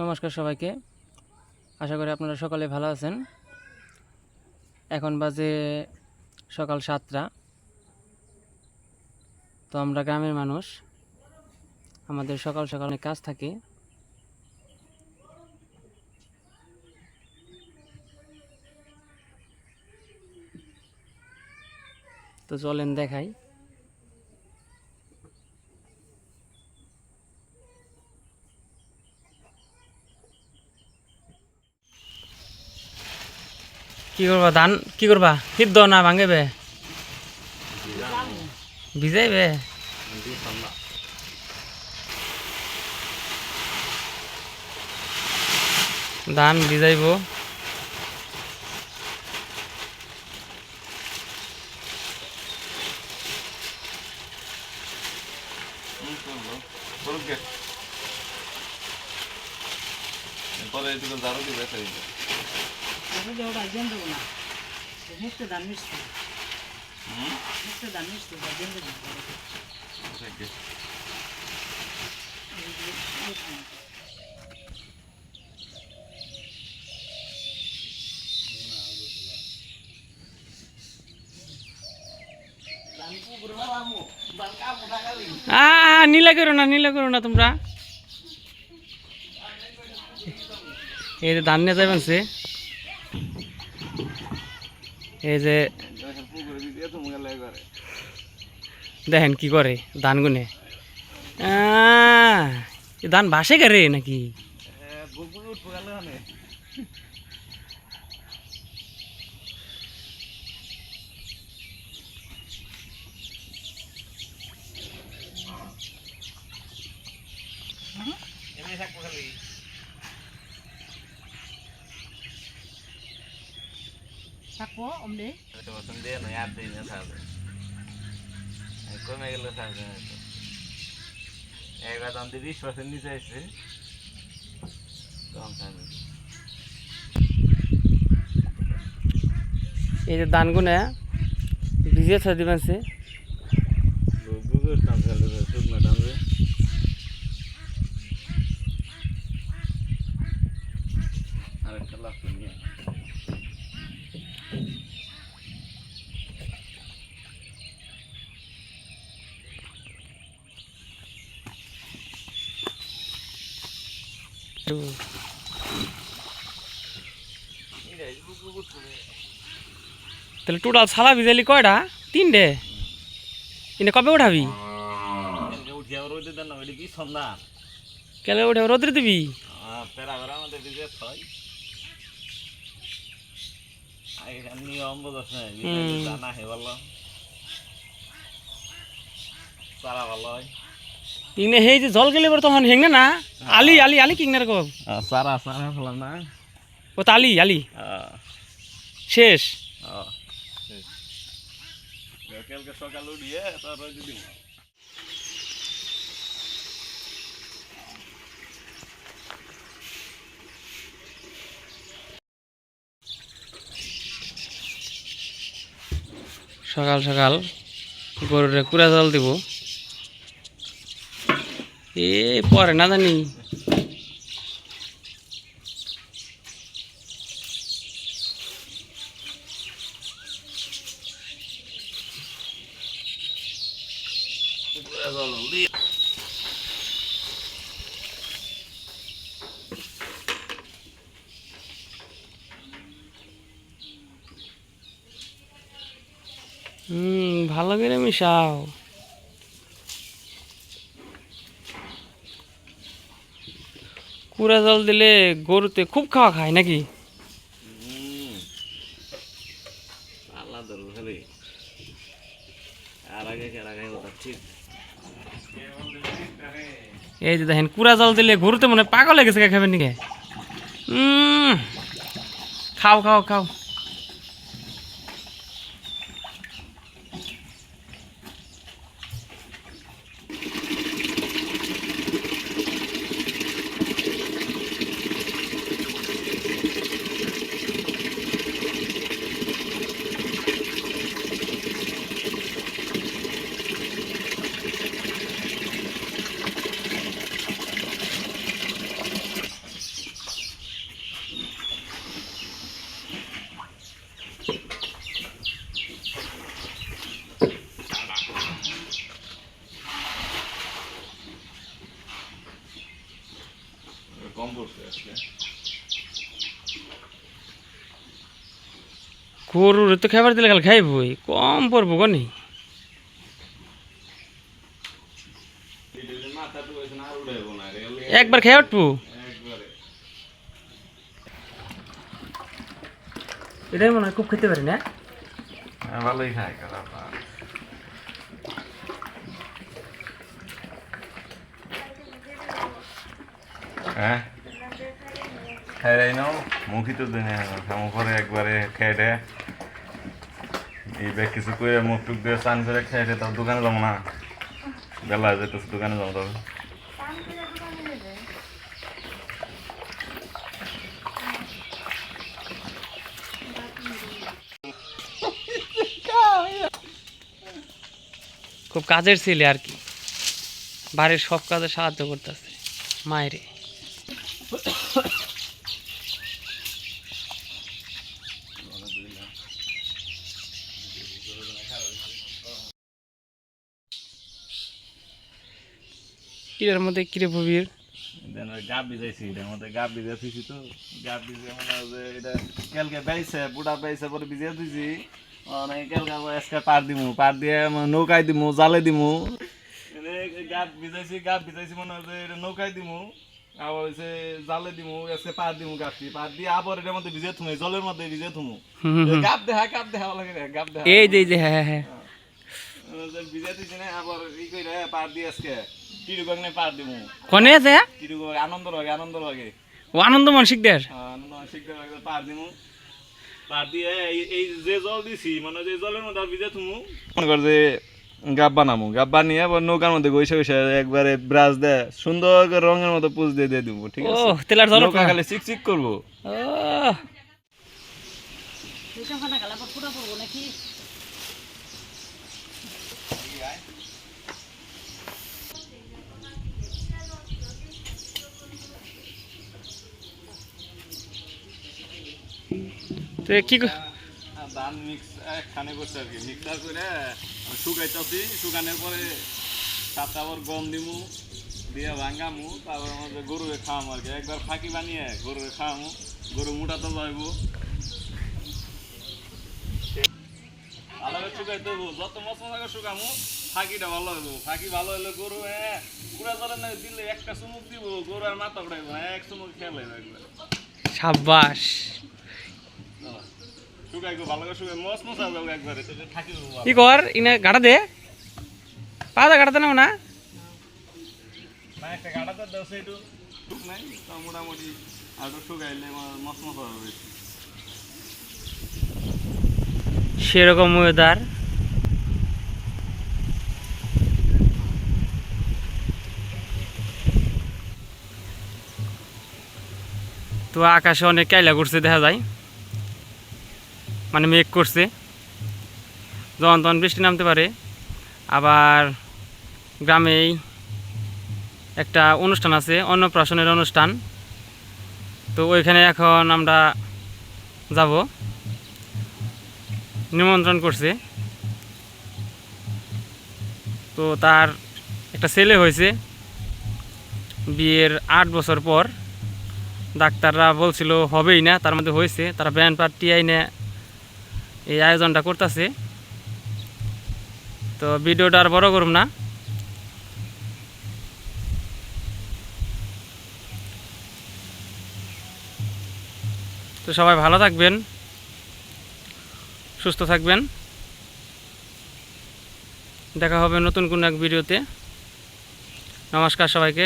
নমস্কার সবাইকে, আশা করি আপনারা সকলে ভালো আছেন। এখন বাজে সকাল 7টা। তো আমরা গ্রামের মানুষ, আমাদের সকাল সকাল অনেক কাজ থাকে। তো চলেন দেখাই। কি করবা ধান, কি করবা সিদ্ধ না ভাঙেবে ভিজাইবে? ধান ভিজাইব। নীলা করো না তোমরা। এই যে ধান নিয়ে যাবেন সে, এই যে দেখেন কি করে ধান গুনে। ধান ভাসে গে রে নাকি? থাকবো অমলে কমে গেল একবার দাম 20% নিচে আসছে। এই যে ধান গুনে ভিজিয়ে ছেড়ে দিবেন সে। তাহলে টোটাল ছালা ভিজাইলি কয়টা? 3টে। এনে কবে উঠাবি? কেলে উঠে রোদ্রে দিবি? ইনে সেই যে জল গেলে তখন হেঙ্গে না আলি আলি আলি কিংনার কব সারা সারা ফেলাম না। ও তো আলি আলি শেষ। সকাল উঠিয়ে তারপরে যদি সকাল সকাল গরুরে কুড়া জল দিব। এ পরে না জানি ভালো করে মিশাও। কুড়া জল দিলে গরুতে খুব খাওয়া খায় নাকি? এই যে দেখেন কুড়া জল দিলে গরুতে মনে পাগল হয়ে গেছে, খাবেন নাকি? খাও খাও খাও। কম পড়ছে আজকে। গরুর তো খাবার দিলে কাল খাইবই, কম পড়বো কনি। মাথা তো না উড়াইবো না রে, একবার খেয়ে উঠবো, একবারে। এটাই মনে হয় খুব খেতে পারি না। ভালোই খায় খারাপ। হ্যাঁ খাই নাও, মুখই তো দিনে খামো করে একবারে খেয়ে এই ব্যাগ কিছু করে মুখ টুক দিয়ে স্নান করে খেয়ে তার দোকানে যাবো না, বেলা যেতেছে দোকানে যাবো তবে। খুব কাজের ছেলে আর কি, বাড়ির সব কাজে সাহায্য করতেছে মায়েরে। কিরের মধ্যে কিরে ভবির গাপ ভিজাইছি, এটার মধ্যে গাপ ভিজাইছি তো, গাপ ভিজে মানে যে এটা কালকে বেড়াইছে বুড়া বেড়াইছে পরে ভিজিয়ে দিছি, অনেক কালকে আজকে পার দিমু, পার দিয়ে নৌকায় দিমু, জালে দিমু। গাপ ভিজাইছি মনে হয় যে এটা নৌকায় দিমু, আবার হচ্ছে জালে দিমু, আজকে পার দিমু, গাছটি পার দিয়ে আবার এটার মধ্যে ভিজে থুমু, জলের মধ্যে ভিজে থুমু। গাপ দেখা লাগে, গাপ দেখা এই যে হ্যাঁ হ্যাঁ ভিজে দিছি না, আবার ই করে পার দিয়ে আজকে টিরুবাগ নিয়ে পার দিমু। কোনে আছে টিরুবাগ আনন্দ লাগে ও আনন্দ মানসিকদের পার দিমু, পার দিয়ে এই যে জল দিছি মানে যে জলের মধ্যে ভিজে থুমু, মনে কর যে গাব বানামু, গাব বানিয়ে আবার নৌকার মধ্যে গইসে একবারে ব্রাশ দেয় সুন্দর করে রঙের মতো পুষ দিয়ে দিব, ঠিক আছে? ও তেলার জল নৌকা খালি চিকচিক করবো। তো কি ধান মিক্স একখানে করছে আর কি, মিক্সার করে শুকাইতেছি, শুকানোর পরে তাতে আবার গম দিমু, দিয়ে ভাঙ্গামু, তারপর আমাদের গরুরে খাওয়ামু আর কি, একবার ফাঁকি বানিয়ে গরুরে খাওয়ামু, গরু মোটাতে যাইব। ভালো করে শুকাইতে হবো, যত মশলা শুকামু ফাঁকিটা ভালো হইব, ফাঁকি ভালো হইলে গরু পুরা ধরে না দিলে একটা চুমুক দিব, গরু আর মাথা উঠাইব, এক চুমুক খেয়ে লাগবে একবার। সাবাস শুকাই গো, ভালো করে শুকাই, মস মশা যাবে একবারে, থাকি কি কর ইনে গাড়া দে, পাদা গাড়াতে নাও না, একটা গাড়াতে দাও সেইটু টুক নাই, তা মোটামুটি আর শুকাইলে মস মশা হবে। সেরকম ওয়েদার। তো আকাশে অনেক কাইলা করছে দেখা যায়, মানে মেঘ করছে, যখন তখন বৃষ্টি নামতে পারে। আবার গ্রামেই একটা অনুষ্ঠান আছে, অন্নপ্রাশনের অনুষ্ঠান, তো ওইখানে এখন আমরা যাব, নিমন্ত্রণ করছে। তো তার একটা ছেলে হয়েছে বিয়ের 8 বছর পর, ডাক্তাররা বলছিল হবেই না, তার মধ্যে হয়েছে। তারা ব্যান্ড পার্টি আইনে এই আয়োজনটা করতেছে। তো ভিডিওটা আর বড় করব না, তো সবাই ভালো থাকবেন, সুস্থ থাকবেন, দেখা হবে নতুন কোনো এক ভিডিওতে। নমস্কার সবাইকে।